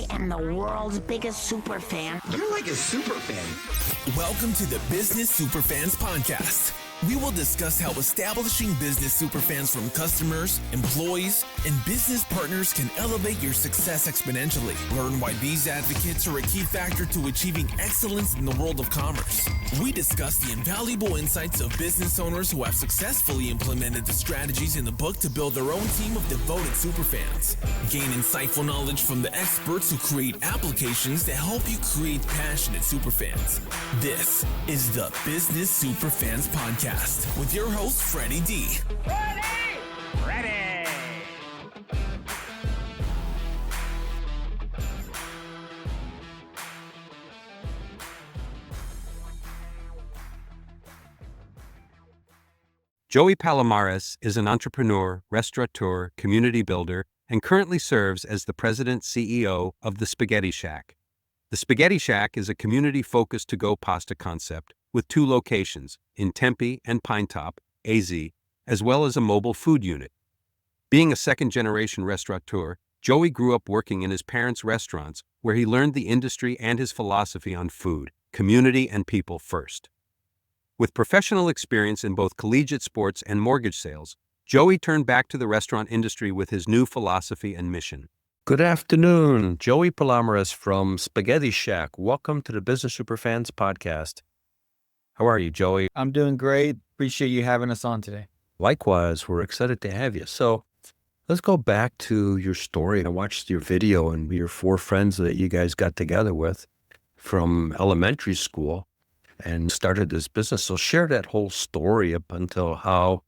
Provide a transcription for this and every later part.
I am the world's biggest super fan. You're like a super fan. Welcome to the Business Superfans podcast. We will discuss how establishing business superfans from customers, employees, and business partners can elevate your success exponentially. Learn why these advocates are a key factor to achieving excellence in the world of commerce. We discuss the invaluable insights of business owners who have successfully implemented the strategies in the book to build their own team of devoted superfans. Gain insightful knowledge from the experts who create applications that help you create passionate superfans. This is the Business Superfans podcast with your host, Freddie D. Ready! Joey Palomares is an entrepreneur, restaurateur, community builder, and currently serves as the president-CEO of The Spaghetti Shack. The Spaghetti Shack is a community-focused to-go pasta concept with 2 locations, in Tempe and Pinetop, AZ, as well as a mobile food unit. Being a second-generation restaurateur, Joey grew up working in his parents' restaurants where he learned the industry and his philosophy on food, community, and people first. With professional experience in both collegiate sports and mortgage sales, Joey turned back to the restaurant industry with his new philosophy and mission. Good afternoon, Joey Palomarez from Spaghetti Shack. Welcome to the Business Superfans podcast. How are you, Joey? I'm doing great. Appreciate you having us on today. Likewise, we're excited to have you. So let's go back to your story. I watched your video and your 4 friends that you guys got together with from elementary school and started this business. So share that whole story up until how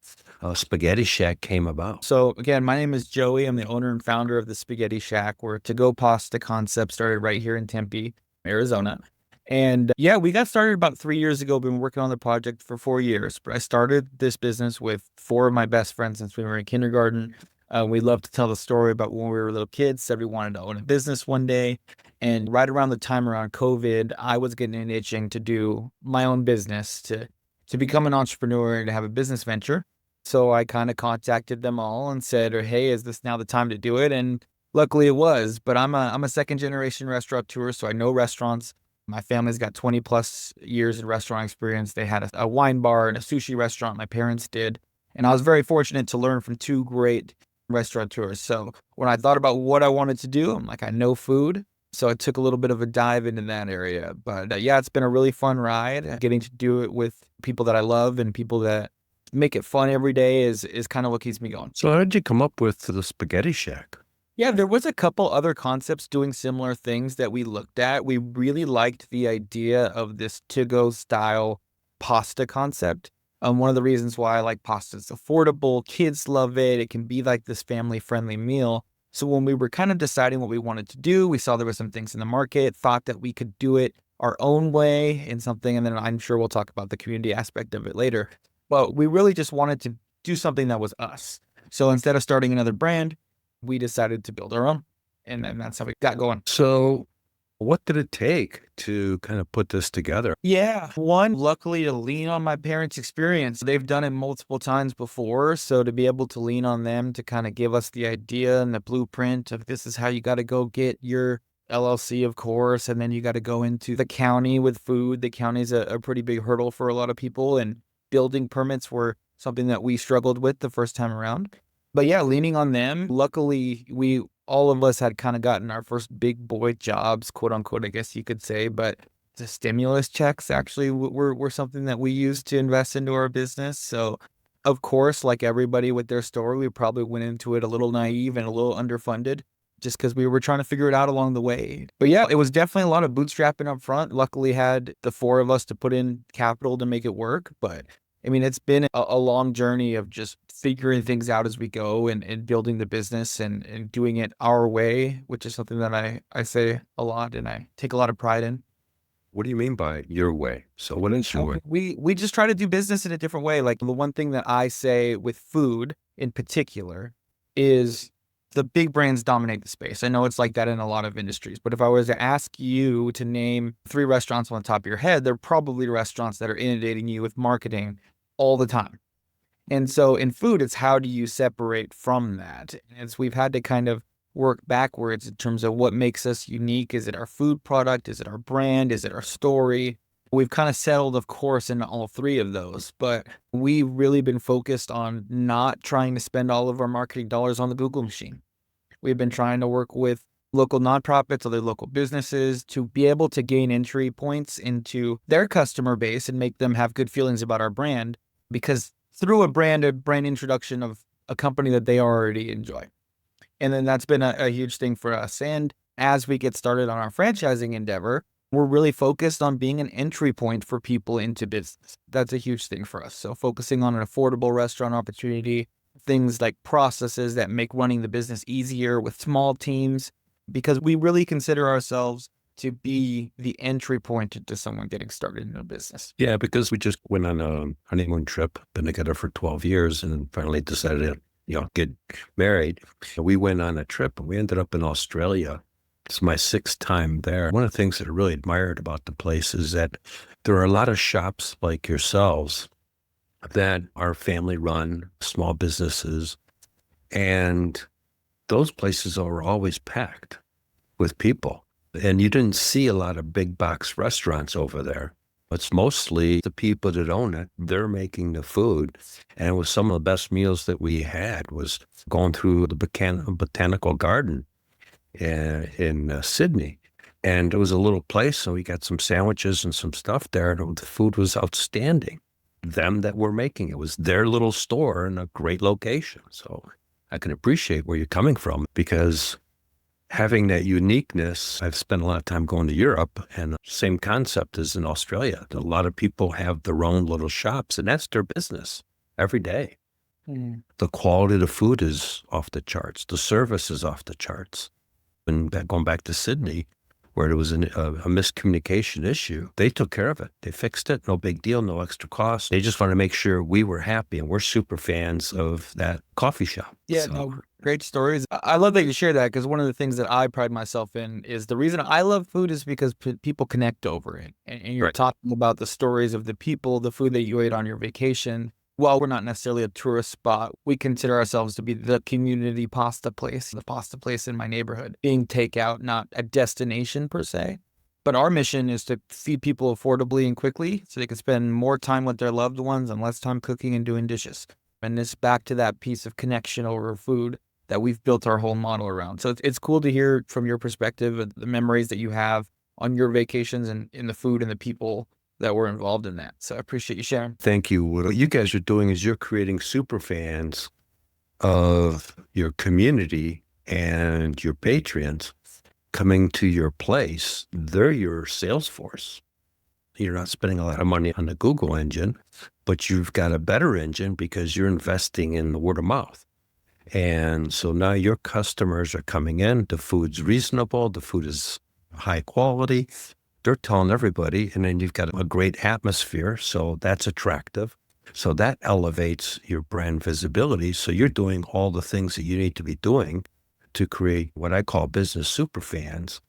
Spaghetti Shack came about. So again, my name is Joey. I'm the owner and founder of the Spaghetti Shack. We're a to-go pasta concept started right here in Tempe, Arizona. And we got started about 3 years ago. Been working on the project for 4 years, but I started this business with 4 of my best friends since we were in kindergarten. We love to tell the story about when we were little kids, said we wanted to own a business one day. And right around the time around COVID, I was getting an itching to do my own business, to become an entrepreneur and to have a business venture. So I kind of contacted them all and said, hey, is this now the time to do it? And luckily it was, but I'm a second generation restaurateur, so I know restaurants. My family's got 20 plus years in restaurant experience. They had a wine bar and a sushi restaurant, my parents did. And I was very fortunate to learn from 2 great restaurateurs. So when I thought about what I wanted to do, I'm like, I know food. So I took a little bit of a dive into that area. But it's been a really fun ride. Getting to do it with people that I love and people that make it fun every day is kind of what keeps me going. So how did you come up with the Spaghetti Shack? Yeah, there was a couple other concepts doing similar things that we looked at. We really liked the idea of this to-go style pasta concept. One of the reasons why I like pasta is affordable. Kids love it. It can be like this family-friendly meal. So when we were kind of deciding what we wanted to do, we saw there were some things in the market, thought that we could do it our own way in something. And then I'm sure we'll talk about the community aspect of it later. But we really just wanted to do something that was us. So instead of starting another brand, we decided to build our own. And then that's how we got going. So what did it take to kind of put this together? Yeah. One, luckily to lean on my parents' experience. They've done it multiple times before. So to be able to lean on them to kind of give us the idea and the blueprint of this is how you got to go get your LLC, of course. And then you got to go into the county with food. The county's a pretty big hurdle for a lot of people. And building permits were something that we struggled with the first time around. But leaning on them. Luckily, all of us had kind of gotten our first big boy jobs, quote unquote, I guess you could say. But the stimulus checks actually were something that we used to invest into our business. So, of course, like everybody with their story, we probably went into it a little naive and a little underfunded just because we were trying to figure it out along the way. But it was definitely a lot of bootstrapping up front. Luckily, had the 4 of us to put in capital to make it work. But it's been a long journey of just figuring things out as we go and building the business and doing it our way, which is something that I say a lot and I take a lot of pride in. What do you mean by your way? So what is your way? We just try to do business in a different way. Like the one thing that I say with food in particular is the big brands dominate the space. I know it's like that in a lot of industries, but if I was to ask you to name 3 restaurants on the top of your head, they're probably restaurants that are inundating you with marketing all the time. And so in food, it's how do you separate from that? And we've had to kind of work backwards in terms of what makes us unique. Is it our food product? Is it our brand? Is it our story? We've kind of settled, of course, in all three of those, but we've really been focused on not trying to spend all of our marketing dollars on the Google machine. We've been trying to work with local nonprofits, other local businesses to be able to gain entry points into their customer base and make them have good feelings about our brand, because through a brand introduction of a company that they already enjoy. And then that's been a huge thing for us. And as we get started on our franchising endeavor, we're really focused on being an entry point for people into business. That's a huge thing for us. So focusing on an affordable restaurant opportunity, things like processes that make running the business easier with small teams, because we really consider ourselves to be the entry point into someone getting started in a business. Yeah, because we just went on a honeymoon trip, been together for 12 years, and then finally decided to, get married. We went on a trip and we ended up in Australia. It's my 6th time there. One of the things that I really admired about the place is that there are a lot of shops like yourselves that are family run, small businesses, and those places are always packed with people. And you didn't see a lot of big box restaurants over there. It's mostly the people that own it. They're making the food. And it was some of the best meals that we had was going through the botanical garden in Sydney. And it was a little place, so we got some sandwiches and some stuff there, and the food was outstanding. Them that were making it was their little store in a great location. So I can appreciate where you're coming from, because having that uniqueness, I've spent a lot of time going to Europe, and the same concept as in Australia. A lot of people have their own little shops, and that's their business every day. The quality of the food is off the charts. The service is off the charts. And going back to Sydney, where there was a miscommunication issue, they took care of it. They fixed it. No big deal, no extra cost. They just wanted to make sure we were happy, and we're super fans of that coffee shop. Yeah, no, great stories. I love that you share that, because one of the things that I pride myself in is the reason I love food is because people connect over it. And you're talking about the stories of the people, the food that you ate on your vacation. While we're not necessarily a tourist spot, we consider ourselves to be the community pasta place, the pasta place in my neighborhood, being takeout, not a destination per se. But our mission is to feed people affordably and quickly so they can spend more time with their loved ones and less time cooking and doing dishes. And it's back to that piece of connection over food that we've built our whole model around. So it's cool to hear from your perspective the memories that you have on your vacations and in the food and the people that were involved in that. So I appreciate you sharing. Thank you. What you guys are doing is you're creating super fans of your community and your patrons coming to your place. They're your sales force. You're not spending a lot of money on the Google engine, but you've got a better engine because you're investing in the word of mouth. And so now your customers are coming in. The food's reasonable. The food is high quality. They're telling everybody, and then you've got a great atmosphere, so that's attractive. So that elevates your brand visibility. So you're doing all the things that you need to be doing to create what I call business superfans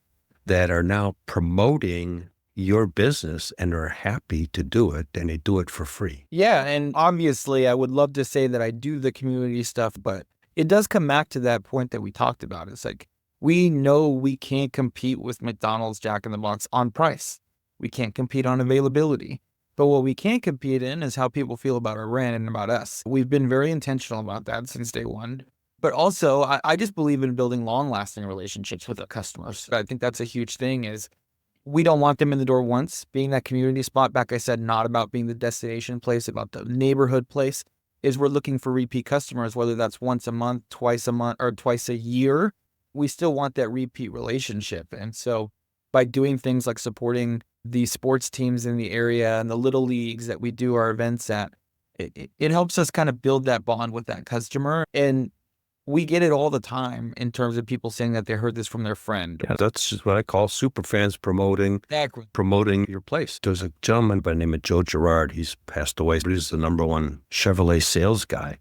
that are now promoting your business and are happy to do it, and they do it for free. Yeah, and obviously I would love to say that I do the community stuff, but it does come back to that point that we talked about. It's like, we know we can't compete with McDonald's, Jack in the Box on price. We can't compete on availability. But what we can compete in is how people feel about our brand and about us. We've been very intentional about that since day one. But also, I just believe in building long-lasting relationships with our customers. I think that's a huge thing is we don't want them in the door once. Being that community spot, back I said, not about being the destination place, about the neighborhood place, is we're looking for repeat customers, whether that's once a month, or twice a year. We still want that repeat relationship. And so by doing things like supporting the sports teams in the area and the little leagues that we do our events at, it helps us kind of build that bond with that customer. And we get it all the time in terms of people saying that they heard this from their friend. Yeah, that's just what I call superfans promoting your place. There's a gentleman by the name of Joe Girard. He's passed away, but he's the #1 Chevrolet sales guy.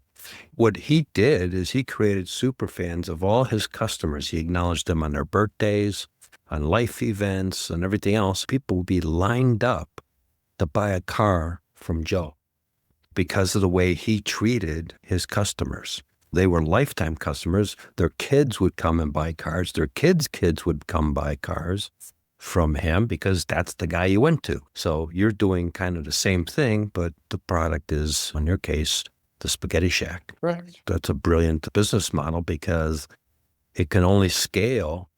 What he did is he created super fans of all his customers. He acknowledged them on their birthdays, on life events, and everything else. People would be lined up to buy a car from Joe because of the way he treated his customers. They were lifetime customers. Their kids would come and buy cars. Their kids' kids would come buy cars from him because that's the guy you went to. So you're doing kind of the same thing, but the product is, in your case, the Spaghetti Shack. Right. That's a brilliant business model because it can only scale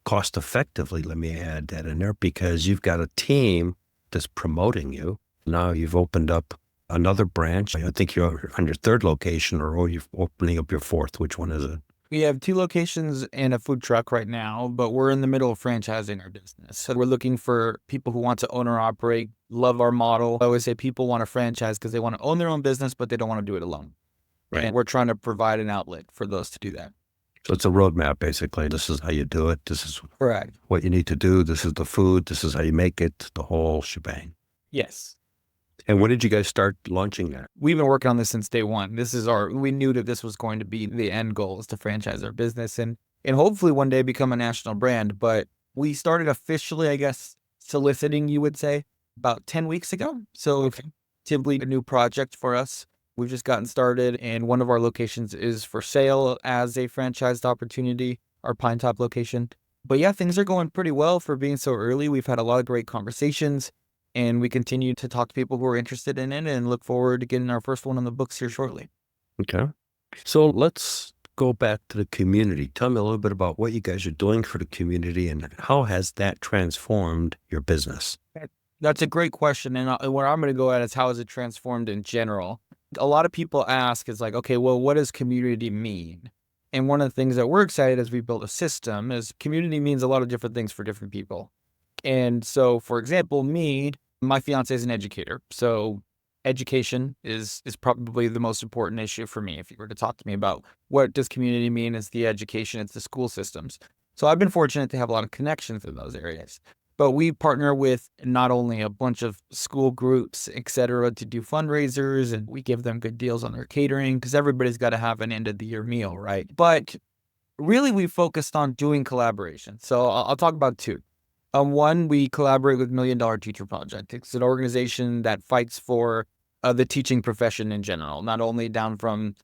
cost effectively. Let me add that in there because you've got a team that's promoting you. Now you've opened up another branch. I think you're on your third location or you're opening up your fourth. Which one is it? We have 2 locations and a food truck right now, but we're in the middle of franchising our business. So we're looking for people who want to own or operate, love our model. I always say people want to franchise because they want to own their own business, but they don't want to do it alone. Right. And we're trying to provide an outlet for those to do that. So it's a roadmap, basically. This is how you do it. This is Correct. what you need to do. This is the food. This is how you make it, the whole shebang. Yes. And when did you guys start launching that? We've been working on this since day one. We knew that this was going to be the end goal, is to franchise our business and hopefully one day become a national brand. But we started officially, I guess, soliciting, you would say, about 10 weeks ago. So simply a new project for us. We've just gotten started, and one of our locations is for sale as a franchised opportunity, our Pine Top location. But yeah, things are going pretty well for being so early. We've had a lot of great conversations, and we continue to talk to people who are interested in it and look forward to getting our first one on the books here shortly. Okay. So let's go back to the community. Tell me a little bit about what you guys are doing for the community and how has that transformed your business? That's a great question. And where I'm going to go at is how has it transformed in general? A lot of people ask is like, okay, well, what does community mean? And one of the things that we're excited as we build a system is community means a lot of different things for different people. And so, for example, my fiance is an educator. So education is probably the most important issue for me. If you were to talk to me about what does community mean, it's the education, it's the school systems. So I've been fortunate to have a lot of connections in those areas. But we partner with not only a bunch of school groups, et cetera, to do fundraisers, and we give them good deals on their catering because everybody's got to have an end of the year meal, right? But really, we focused on doing collaboration. So I'll talk about 2. One, we collaborate with $1 Million Teacher Project. It's an organization that fights for the teaching profession in general, not only down from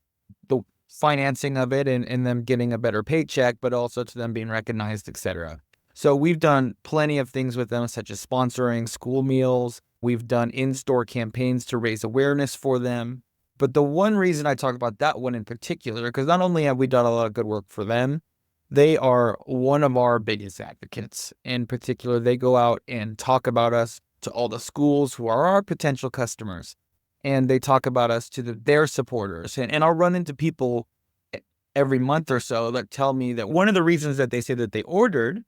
the financing of it and them getting a better paycheck, but also to them being recognized, et cetera. So we've done plenty of things with them, such as sponsoring school meals. We've done in-store campaigns to raise awareness for them. But the one reason I talk about that one in particular, because not only have we done a lot of good work for them, they are one of our biggest advocates. In particular, they go out and talk about us to all the schools who are our potential customers. And they talk about us to their supporters. And I'll run into people every month or so that tell me that one of the reasons that they say that they ordered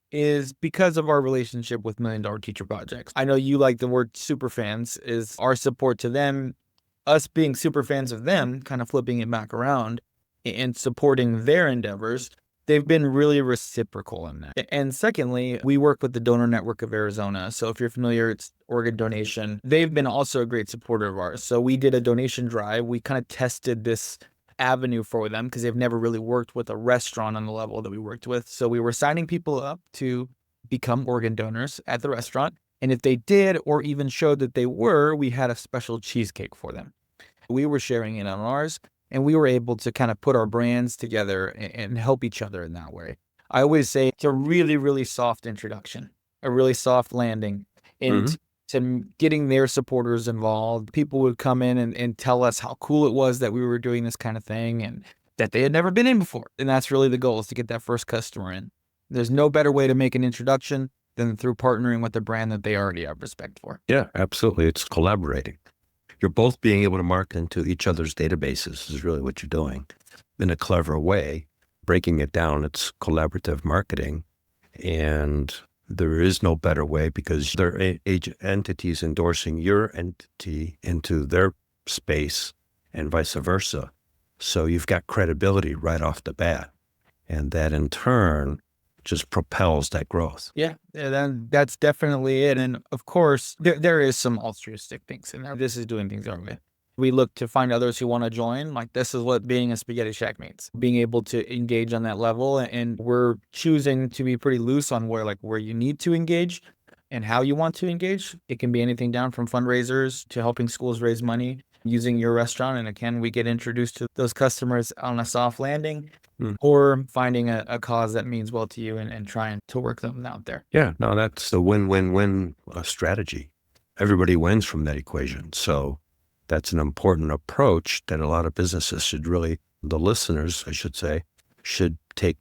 is because of our relationship with $1 Million Teacher Projects. I know you like the word superfans, is our support to them, us being super fans of them, kind of flipping it back around and supporting their endeavors. They've been really reciprocal in that. And secondly, we work with the Donor Network of Arizona. So if you're familiar, it's organ donation. They've been also a great supporter of ours. So we did a donation drive. We kind of tested this avenue for them because they've never really worked with a restaurant on the level that we worked with. So we were signing people up to become organ donors at the restaurant. And if they did, or even showed that they were, we had a special cheesecake for them. We were sharing it on ours, and we were able to kind of put our brands together and help each other in that way. I always say it's a really, really soft introduction, a really soft landing into to getting their supporters involved. People would come in and tell us how cool it was that we were doing this kind of thing and that they had never been in before. And that's really the goal, is to get that first customer in. There's no better way to make an introduction than through partnering with a brand that they already have respect for. Yeah, absolutely. It's collaborating. You're both being able to market into each other's databases is really what you're doing in a clever way. Breaking it down, it's collaborative marketing. And there is no better way because they're entities endorsing your entity into their space and vice versa. So you've got credibility right off the bat. And that in turn just propels that growth. Yeah, then that's definitely it. And of course, there is some altruistic things in there. This is doing things our way. We look to find others who want to join. Like, this is what being a Spaghetti Shack means, being able to engage on that level. And we're choosing to be pretty loose on where you need to engage and how you want to engage. It can be anything down from fundraisers to helping schools raise money. using your restaurant. And again, we get introduced to those customers on a soft landing or finding a cause that means well to you and trying to work them out there. Yeah, no, that's the win-win-win strategy. Everybody wins from that equation. So that's an important approach that a lot of businesses should really, the listeners, I should say, should take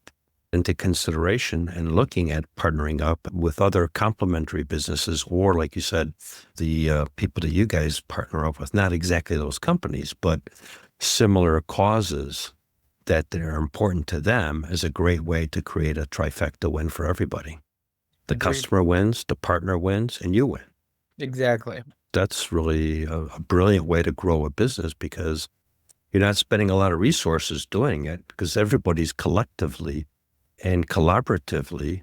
into consideration and looking at partnering up with other complementary businesses, or like you said, the people that you guys partner up with, not exactly those companies, but similar causes that they're important to them, is a great way to create a trifecta win for everybody. The Agreed. customer wins, the partner wins, and you win. Exactly. That's really a brilliant way to grow a business, because you're not spending a lot of resources doing it, because everybody's collectively and collaboratively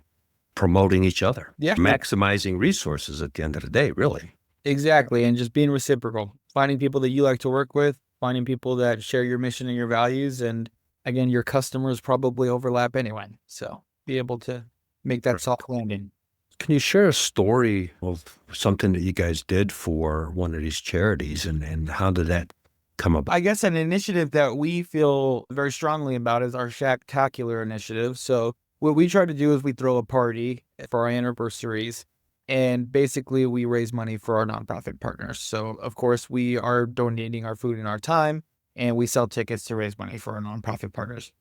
promoting each other. Yeah. Maximizing resources at the end of the day, really. Exactly. And just being reciprocal, finding people that you like to work with, finding people that share your mission and your values. And again, your customers probably overlap anyway. So be able to make that soft landing. Can you share a story of something that you guys did for one of these charities, and how did that come about? I guess an initiative that we feel very strongly about is our Shacktacular initiative. So what we try to do is we throw a party for our anniversaries, and basically we raise money for our nonprofit partners. So of course we are donating our food and our time, and we sell tickets to raise money for our nonprofit partners.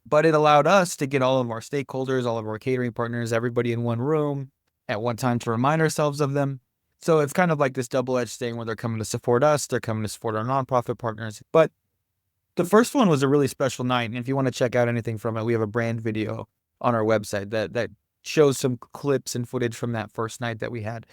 But it allowed us to get all of our stakeholders, all of our catering partners, everybody in one room at one time to remind ourselves of them. So it's kind of like this double-edged thing where they're coming to support us, they're coming to support our nonprofit partners. But the first one was a really special night. And if you want to check out anything from it, we have a brand video on our website that shows some clips and footage from that first night that we had.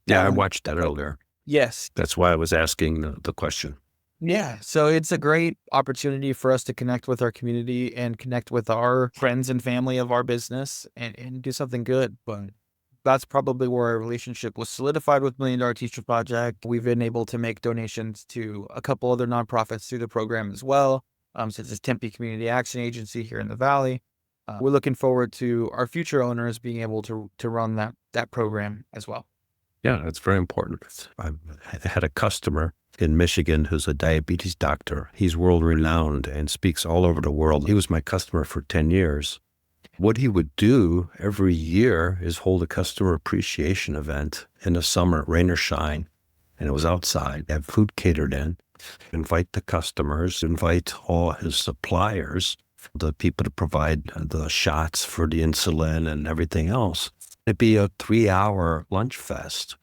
Yeah, I watched that earlier. Yes. That's why I was asking the question. Yeah. So it's a great opportunity for us to connect with our community and connect with our friends and family of our business and do something good. But that's probably where our relationship was solidified with $1 Million Teacher Project. We've been able to make donations to a couple other nonprofits through the program as well, such as Tempe Community Action Agency here in the Valley. We're looking forward to our future owners being able to run that program as well. Yeah, that's very important. I had a customer in Michigan who's a diabetes doctor. He's world renowned and speaks all over the world. He was my customer for 10 years. What he would do every year is hold a customer appreciation event in the summer, rain or shine, and it was outside, have food catered in, invite the customers, invite all his suppliers, the people to provide the shots for the insulin and everything else. It'd be a 3-hour lunch fest,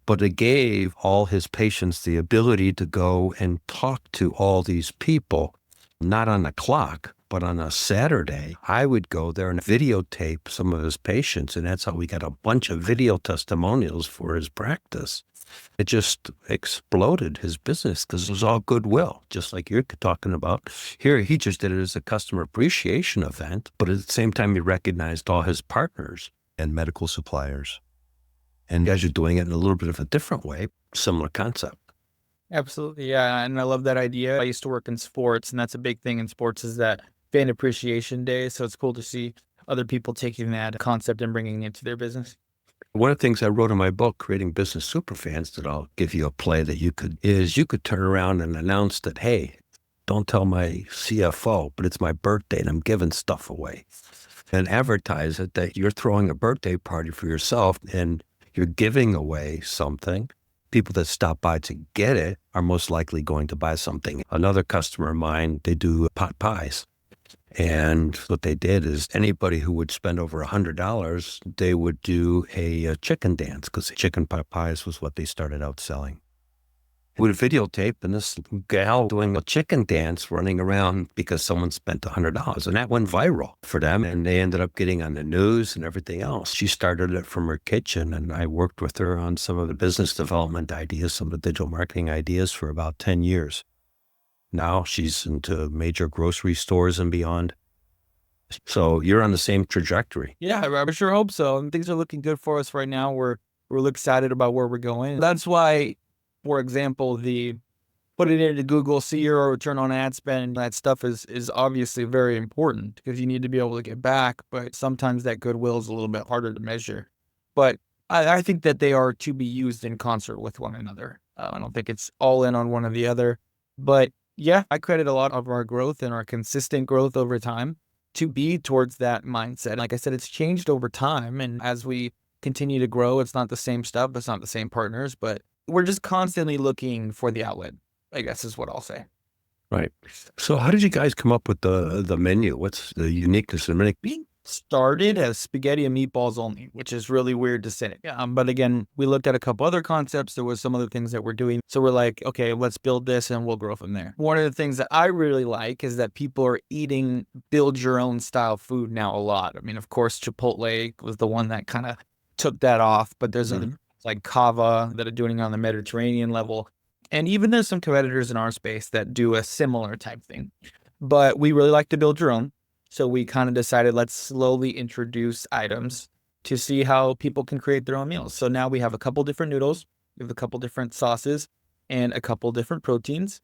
but it gave all his patients the ability to go and talk to all these people, not on the clock, but on a Saturday. I would go there and videotape some of his patients, and that's how we got a bunch of video testimonials for his practice. It just exploded his business because it was all goodwill, just like you're talking about. Here, he just did it as a customer appreciation event, but at the same time, he recognized all his partners and medical suppliers. And as you're doing it in a little bit of a different way, similar concept. Absolutely. Yeah. And I love that idea. I used to work in sports, and that's a big thing in sports is that fan appreciation day. So it's cool to see other people taking that concept and bringing it to their business. One of the things I wrote in my book, Creating Business Superfans, that I'll give you a play that you could turn around and announce that, hey, don't tell my CFO, but it's my birthday and I'm giving stuff away. And advertise it that you're throwing a birthday party for yourself and you're giving away something. People that stop by to get it are most likely going to buy something. Another customer of mine, they do pot pies. And what they did is anybody who would spend over $100, they would do a chicken dance, because chicken pot pies was what they started out selling. We would videotape and this gal doing a chicken dance running around because someone spent $100. And that went viral for them. And they ended up getting on the news and everything else. She started it from her kitchen, and I worked with her on some of the business development ideas, some of the digital marketing ideas for about 10 years. Now she's into major grocery stores and beyond. So you're on the same trajectory. Yeah, I sure hope so. And things are looking good for us right now. We're excited about where we're going. That's why, for example, the put it into Google, see your return on ad spend, that stuff is obviously very important because you need to be able to get back. But sometimes that goodwill is a little bit harder to measure. But I think that they are to be used in concert with one another. I don't think it's all in on one or the other. But yeah, I credit a lot of our growth and our consistent growth over time to be towards that mindset. Like I said, it's changed over time. And as we continue to grow, it's not the same stuff, it's not the same partners, but we're just constantly looking for the outlet, I guess is what I'll say. Right. So how did you guys come up with the menu? What's the uniqueness of the menu? Started as spaghetti and meatballs only, which is really weird to say. But again, we looked at a couple other concepts. There was some other things that we're doing. So we're like, okay, let's build this and we'll grow from there. One of the things that I really like is that people are eating build your own style food now a lot. I mean, of course, Chipotle was the one that kind of took that off, but there's other like Kava that are doing it on the Mediterranean level. And even there's some competitors in our space that do a similar type thing. But we really like to build your own. So we kind of decided, let's slowly introduce items to see how people can create their own meals. So now we have a couple different noodles, we have a couple different sauces, and a couple different proteins.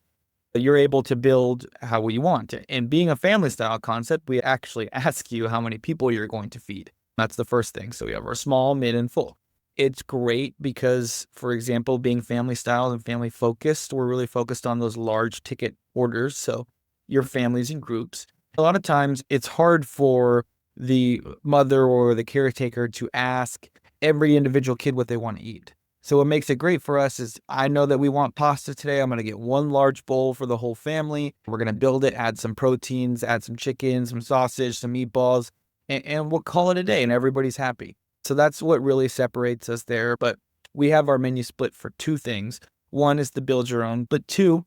You're able to build how you want. And being a family style concept, we actually ask you how many people you're going to feed. That's the first thing. So we have our small, mid, and full. It's great because, for example, being family style and family focused, we're really focused on those large ticket orders. So your families in groups. A lot of times it's hard for the mother or the caretaker to ask every individual kid what they want to eat. So what makes it great for us is I know that we want pasta today. I'm going to get one large bowl for the whole family. We're going to build it, add some proteins, add some chicken, some sausage, some meatballs, and we'll call it a day and everybody's happy. So that's what really separates us there. But we have our menu split for two things. One is to build your own, but two,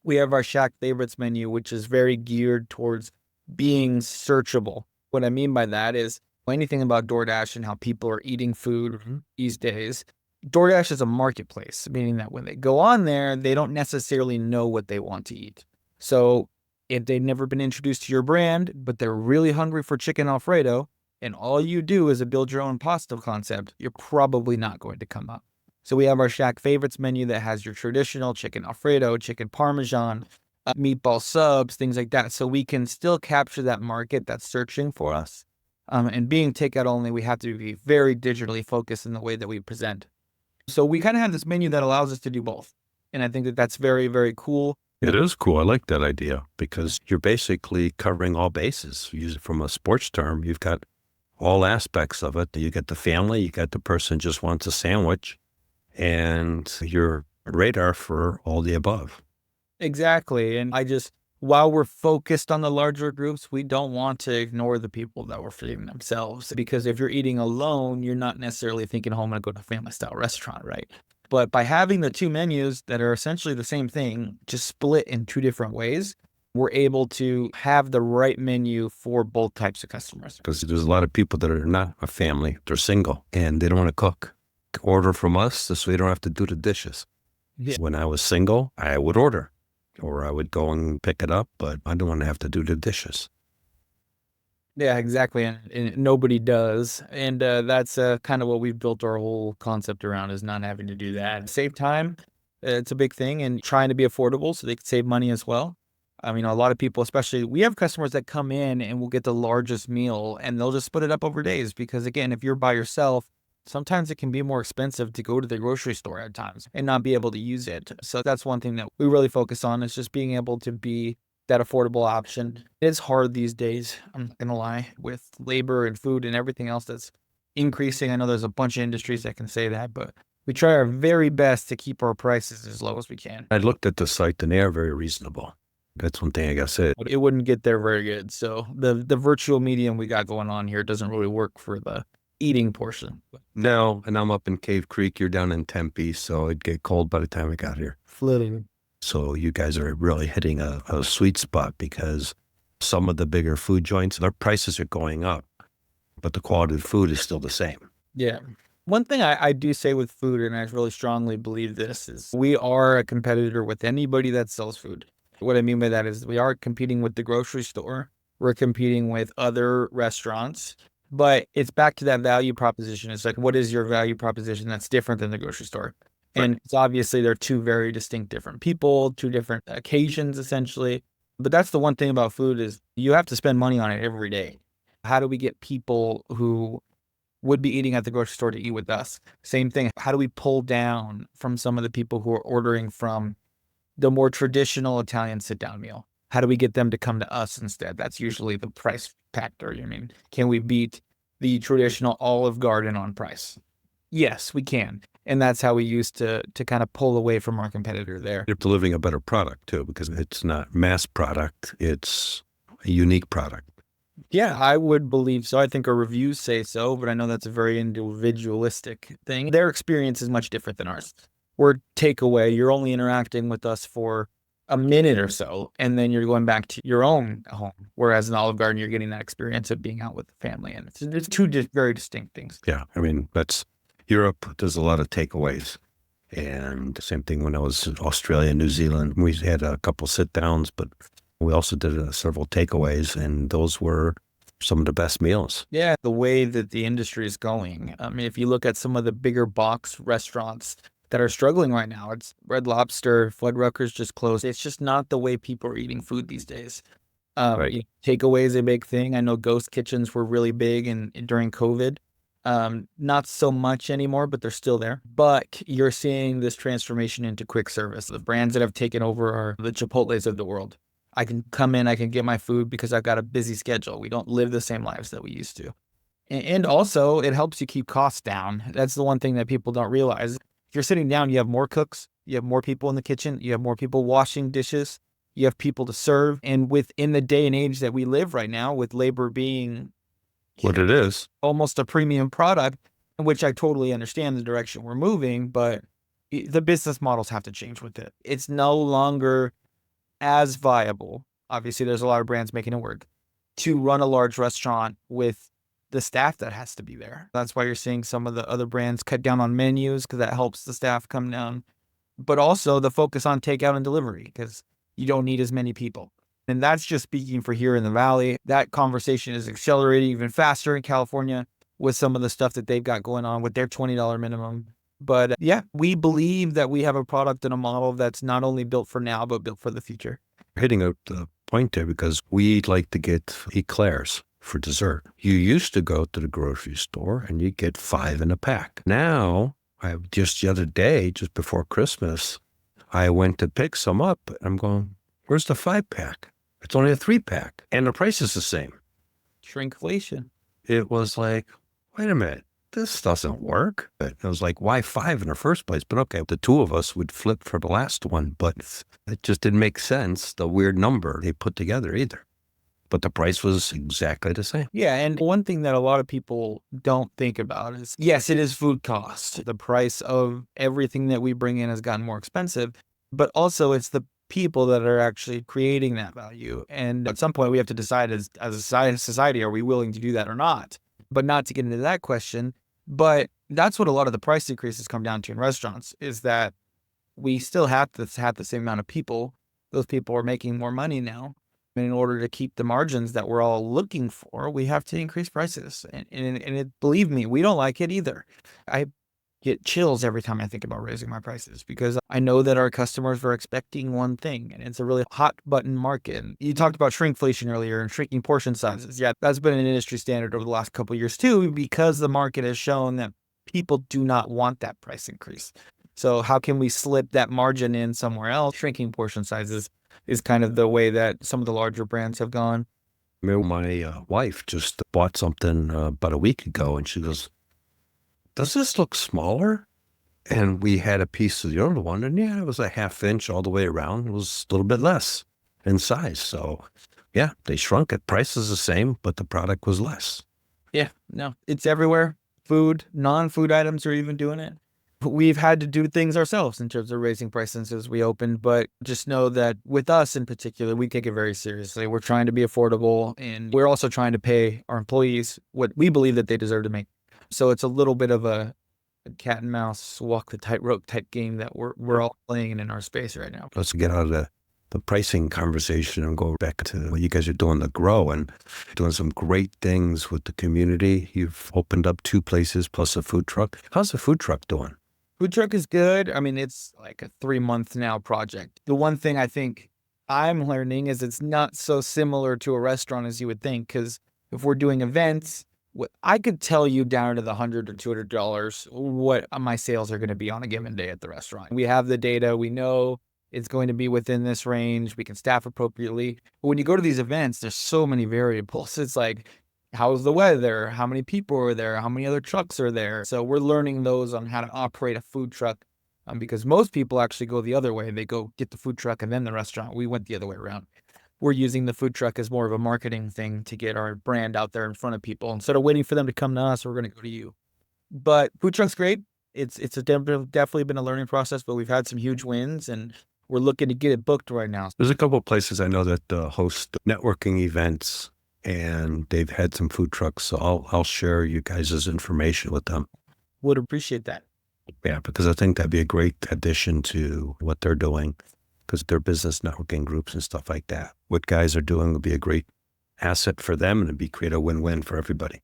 we have our Shack Favorites menu, which is very geared towards being searchable. What I mean by that is anything about DoorDash and how people are eating food these days. DoorDash is a marketplace, meaning that when they go on there, they don't necessarily know what they want to eat. So if they've never been introduced to your brand, but they're really hungry for chicken Alfredo, and all you do is a build your own pasta concept, you're probably not going to come up. So we have our Shack Favorites menu that has your traditional chicken Alfredo, chicken Parmesan, meatball subs, things like that. So we can still capture that market that's searching for us. And being takeout only, we have to be very digitally focused in the way that we present. So we kind of have this menu that allows us to do both. And I think that that's very, very cool. It is cool. I like that idea because you're basically covering all bases. Use it from a sports term. You've got all aspects of it. You got the family, you got the person just wants a sandwich, and your radar for all the above. Exactly. And while we're focused on the larger groups, we don't want to ignore the people that were feeding themselves. Because if you're eating alone, you're not necessarily thinking, oh, I'm going to go to a family style restaurant, right? But by having the two menus that are essentially the same thing, just split in two different ways, we're able to have the right menu for both types of customers. Because there's a lot of people that are not a family, they're single, and they don't want to cook. Order from us so they don't have to do the dishes. Yeah. When I was single, I would order, or I would go and pick it up, but I don't want to have to do the dishes. Yeah, exactly. And nobody does. And that's kind of what we've built our whole concept around, is not having to do that. Save time. It's a big thing, and trying to be affordable so they can save money as well. I mean, a lot of people, especially, we have customers that come in and will get the largest meal and they'll just split it up over days. Because again, if you're by yourself, sometimes it can be more expensive to go to the grocery store at times and not be able to use it. So that's one thing that we really focus on, is just being able to be that affordable option. It's hard these days, I'm not gonna lie, with labor and food and everything else that's increasing. I know there's a bunch of industries that can say that, but we try our very best to keep our prices as low as we can. I looked at the site and they are very reasonable. That's one thing I gotta say. But it wouldn't get there very good. So the virtual medium we got going on here doesn't really work for the eating portion. No, and I'm up in Cave Creek. You're down in Tempe, so it'd get cold by the time we got here. Flooding. So you guys are really hitting a sweet spot, because some of the bigger food joints, their prices are going up, but the quality of food is still the same. Yeah. One thing I do say with food, and I really strongly believe this, is we are a competitor with anybody that sells food. What I mean by that is we are competing with the grocery store. We're competing with other restaurants, but it's back to that value proposition. It's like, what is your value proposition that's different than the grocery store? Right. And it's obviously they're two very distinct different people, two different occasions essentially. But that's the one thing about food, is you have to spend money on it every day. How do we get people who would be eating at the grocery store to eat with us. Same thing. How do we pull down from some of the people who are ordering from the more traditional Italian sit-down meal? How do we get them to come to us instead? That's usually the price factor. I mean, can we beat the traditional Olive Garden on price? Yes, we can. And that's how we used to kind of pull away from our competitor there. You're delivering a better product too, because it's not mass product. It's a unique product. Yeah, I would believe so. I think our reviews say so, but I know that's a very individualistic thing. Their experience is much different than ours. We're takeaway. You're only interacting with us for a minute or so, and then you're going back to your own home. Whereas in Olive Garden, you're getting that experience of being out with the family. And it's two very distinct things. Yeah. I mean, Europe does a lot of takeaways. And the same thing when I was in Australia and New Zealand. We had a couple sit downs, but we also did several takeaways, and those were some of the best meals. Yeah, the way that the industry is going. I mean, if you look at some of the bigger box restaurants that are struggling right now, it's Red Lobster, Fuddruckers just closed. It's just not the way people are eating food these days. Right. Takeaway is a big thing. I know ghost kitchens were really big during COVID. Not so much anymore, but they're still there. But you're seeing this transformation into quick service. The brands that have taken over are the Chipotles of the world. I can come in, I can get my food because I've got a busy schedule. We don't live the same lives that we used to. And also, it helps you keep costs down. That's the one thing that people don't realize. If you're sitting down, you have more cooks, you have more people in the kitchen, you have more people washing dishes, you have people to serve. And within the day and age that we live right now, with labor being What it is. almost a premium product, in which I totally understand the direction we're moving, but the business models have to change with it. It's no longer as viable. Obviously, there's a lot of brands making it work to run a large restaurant with the staff that has to be there. That's why you're seeing some of the other brands cut down on menus because that helps the staff come down, but also the focus on takeout and delivery because you don't need as many people. And that's just speaking for here in the Valley. That conversation is accelerating even faster in California with some of the stuff that they've got going on with their $20 minimum. But yeah, we believe that we have a product and a model that's not only built for now, but built for the future. Hitting a point there because we like to get eclairs for dessert. You used to go to the grocery store and you get 5 in a pack. Now, just the other day, just before Christmas, I went to pick some up. I'm going, where's the 5-pack? It's only a 3-pack. And the price is the same. Shrinkflation. It was like, wait a minute, this doesn't work. But I was like, why 5 in the first place? But okay, the two of us would flip for the last one, but it just didn't make sense, the weird number they put together either. But the price was exactly the same. Yeah, and one thing that a lot of people don't think about is, yes, it is food cost. The price of everything that we bring in has gotten more expensive, but also it's the people that are actually creating that value. And at some point we have to decide as a society, are we willing to do that or not? But not to get into that question, but that's what a lot of the price increases come down to in restaurants is that we still have to have the same amount of people. Those people are making more money now. And in order to keep the margins that we're all looking for, we have to increase prices. And believe me, we don't like it either. I get chills every time I think about raising my prices because I know that our customers are expecting one thing and it's a really hot button market. You talked about shrinkflation earlier and shrinking portion sizes. Yeah, that's been an industry standard over the last couple of years too, because the market has shown that people do not want that price increase. So how can we slip that margin in somewhere else? Shrinking portion sizes is kind of the way that some of the larger brands have gone. My wife just bought something about a week ago and she goes, does this look smaller? And we had a piece of the other one and yeah, it was a 1/2 inch all the way around. It was a little bit less in size. So yeah, they shrunk it. Price is the same, but the product was less. Yeah, no, it's everywhere. Food, non-food items are even doing it. We've had to do things ourselves in terms of raising prices as we opened, but just know that with us in particular, we take it very seriously. We're trying to be affordable and we're also trying to pay our employees what we believe that they deserve to make. So it's a little bit of a cat and mouse, walk the tightrope type game that we're all playing in our space right now. Let's get out of the pricing conversation and go back to what you guys are doing to grow and doing some great things with the community. You've opened up 2 places plus a food truck. How's the food truck doing? Food truck is good. I mean, it's like a 3-month now project. The one thing I think I'm learning is it's not so similar to a restaurant as you would think, because if we're doing events, I could tell you down to the $100 or $200 what my sales are going to be on a given day at the restaurant. We have the data. We know it's going to be within this range. We can staff appropriately. But when you go to these events, there's so many variables. It's like, how's the weather? How many people are there? How many other trucks are there? So we're learning those on how to operate a food truck, because most people actually go the other way. They go get the food truck and then the restaurant. We went the other way around. We're using the food truck as more of a marketing thing to get our brand out there in front of people. Instead of waiting for them to come to us, we're going to go to you. But food truck's great. It's definitely been a learning process, but we've had some huge wins and we're looking to get it booked right now. There's a couple of places I know that host networking events, and they've had some food trucks. So I'll share you guys' information with them. Would appreciate that. Yeah, because I think that'd be a great addition to what they're doing, because they're business networking groups and stuff like that. What guys are doing would be a great asset for them, and it'd create a win-win for everybody.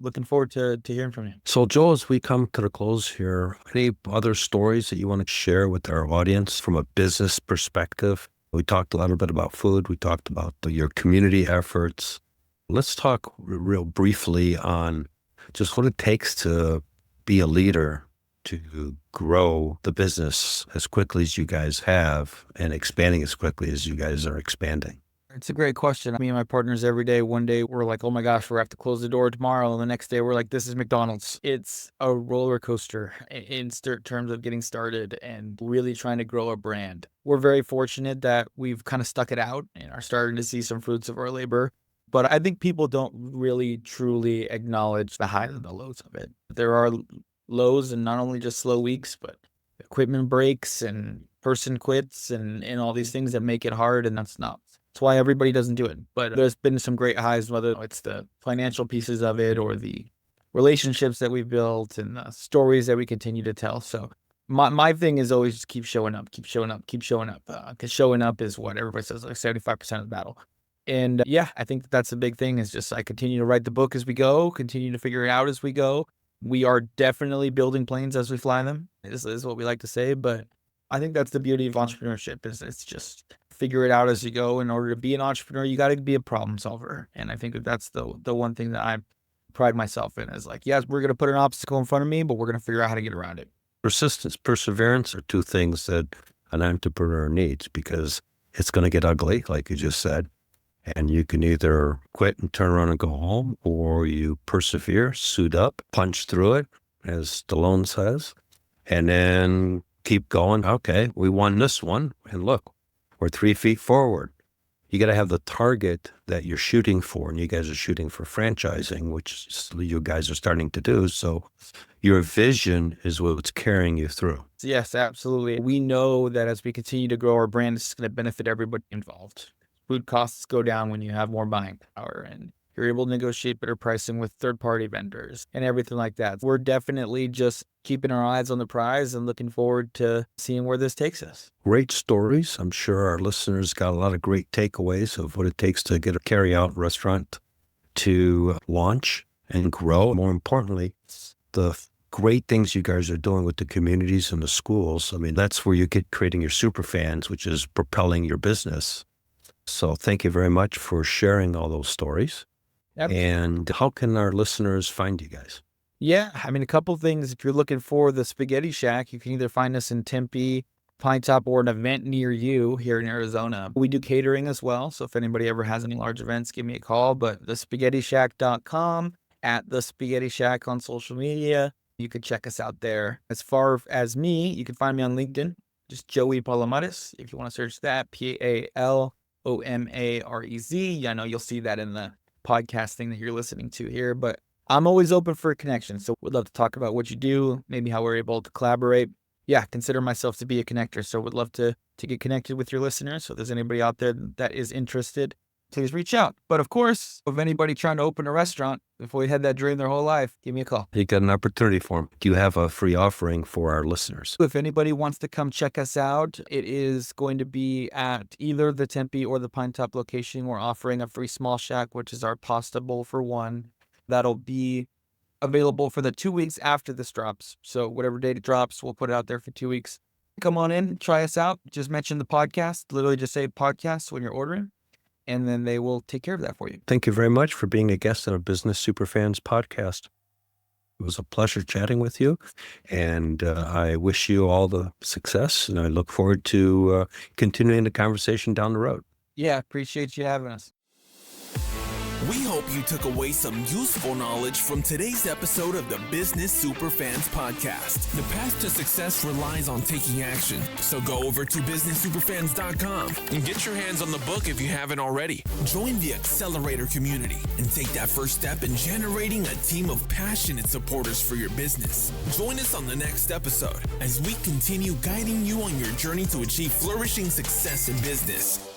Looking forward to hearing from you. So Joel, as we come to the close here, any other stories that you want to share with our audience from a business perspective? We talked a little bit about food. We talked about your community efforts. Let's talk real briefly on just what it takes to be a leader, to grow the business as quickly as you guys have and expanding as quickly as you guys are expanding. It's a great question. Me and my partners every day, one day we're like, oh my gosh, we have to close the door tomorrow. And the next day we're like, this is McDonald's. It's a roller coaster in terms of getting started and really trying to grow a brand. We're very fortunate that we've kind of stuck it out and are starting to see some fruits of our labor. But I think people don't really truly acknowledge the highs and the lows of it. There are lows, and not only just slow weeks, but equipment breaks and person quits and all these things that make it hard. And that's why everybody doesn't do it. But there's been some great highs, whether it's the financial pieces of it or the relationships that we've built and the stories that we continue to tell. So my thing is always just keep showing up, keep showing up, keep showing up. Because showing up is what everybody says, like 75% of the battle. And yeah, I think that's the big thing, is just I continue to write the book as we go, continue to figure it out as we go. We are definitely building planes as we fly them. This is what we like to say, but I think that's the beauty of entrepreneurship, is it's just figure it out as you go. In order to be an entrepreneur, you got to be a problem solver. And I think that's the one thing that I pride myself in, is like, yes, we're going to put an obstacle in front of me, but we're going to figure out how to get around it. Persistence, perseverance are two things that an entrepreneur needs, because it's going to get ugly, like you just said. And you can either quit and turn around and go home, or you persevere, suit up, punch through it, as Stallone says, and then keep going. Okay, we won this one, and look, we're 3 feet forward. You got to have the target that you're shooting for, and you guys are shooting for franchising, which you guys are starting to do. So your vision is what's carrying you through. Yes, absolutely. We know that as we continue to grow our brand, it's going to benefit everybody involved. Food costs go down when you have more buying power, and you're able to negotiate better pricing with third-party vendors and everything like that. We're definitely just keeping our eyes on the prize and looking forward to seeing where this takes us. Great stories. I'm sure our listeners got a lot of great takeaways of what it takes to get a carry-out restaurant to launch and grow. More importantly, the great things you guys are doing with the communities and the schools. I mean, that's where you get creating your super fans, which is propelling your business. So thank you very much for sharing all those stories. Yep. And how can our listeners find you guys? Yeah, I mean, a couple things. If you're looking for the Spaghetti Shack, you can either find us in Tempe, Pine Top, or an event near you here in Arizona. We do catering as well. So if anybody ever has any large events, give me a call. But thespaghettishack.com, at the Spaghetti Shack on social media. You can check us out there. As far as me, you can find me on LinkedIn, just Joey Palomares. If you want to search that, Palomarez. I know you'll see that in the podcast thing that you're listening to here, but I'm always open for a connection. So we'd love to talk about what you do, maybe how we're able to collaborate. Yeah, consider myself to be a connector. So would love to get connected with your listeners. So if there's anybody out there that is interested, please reach out. But of course, if anybody trying to open a restaurant, before they had that dream their whole life, give me a call. You got an opportunity for them. Do you have a free offering for our listeners? If anybody wants to come check us out, it is going to be at either the Tempe or the Pine Top location. We're offering a free small shack, which is our pasta bowl for one. That'll be available for the 2 weeks after this drops. So whatever date it drops, we'll put it out there for 2 weeks. Come on in, try us out. Just mention the podcast. Literally just say podcast when you're ordering. and then they will take care of that for you. Thank you very much for being a guest on a Business Superfans podcast. It was a pleasure chatting with you, and I wish you all the success, and I look forward to continuing the conversation down the road. Yeah, appreciate you having us. We hope you took away some useful knowledge from today's episode of the Business Superfans podcast. The path to success relies on taking action. So go over to businesssuperfans.com and get your hands on the book if you haven't already. Join the Accelerator community and take that first step in generating a team of passionate supporters for your business. Join us on the next episode as we continue guiding you on your journey to achieve flourishing success in business.